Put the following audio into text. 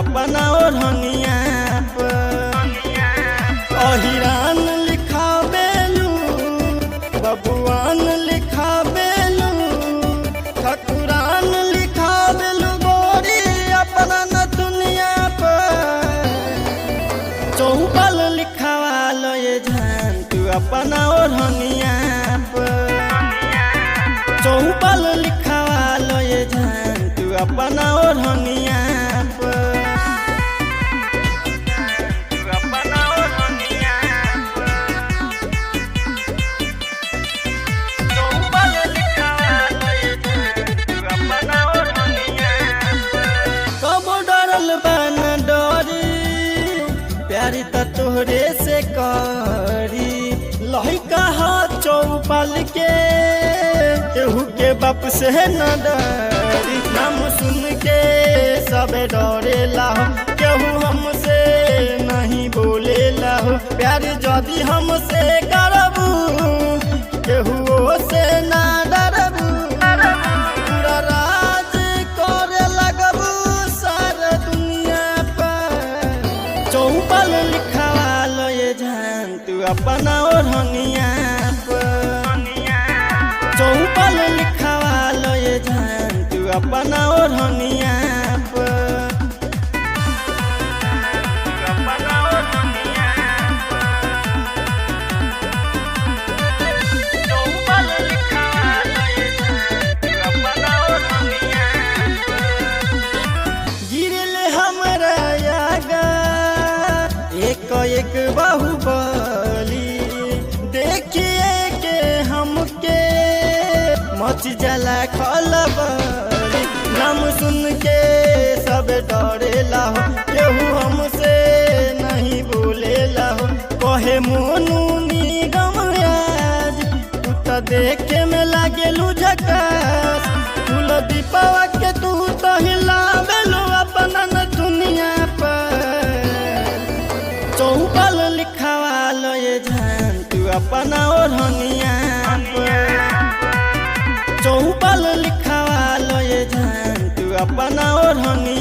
अपना ओढ़निया अहिरान लिखा बेलू बबुआन लिखा बेलू ठकुरान लिखा बेलू गोरी अपना न दुनिया पर चौबल लिखावा लो ये जान तू अपना ओढ़निया चौबल लिखावा लो ये जान तू अपना ओढ़निया प्यारी त तोहरे से करी लहिका हाथ चौपल के केहू के बाप से न डरी नाम सुन के सब डरे लाहो केहू हमसे नहीं बोले लाहो प्यार जदि हमसे करबू केहू से ना डरबू पूरा राज करे लगबू सारा दुनिया पर चौबल लिखावा लो ये जान तू अपना ओढ़निया चौबल लिखावा लो ये जान तू अपना ओढ़निया एक बाहुबली देखिए के हमके मच जला खलबली नाम सुन के सब डरे लाहो केहू हमसे नहीं बोले लाहो कहे मोनू निगम आज तू तो देखे में लागेलू झकास फूल दीपावा के तू तो हिलावेलू अपना न दुनिया पर चौबल लिखावा लो ये जान तू अपना ओढ़निया चौबल लिखावा लो ये जान तू अपना ओढ़निया।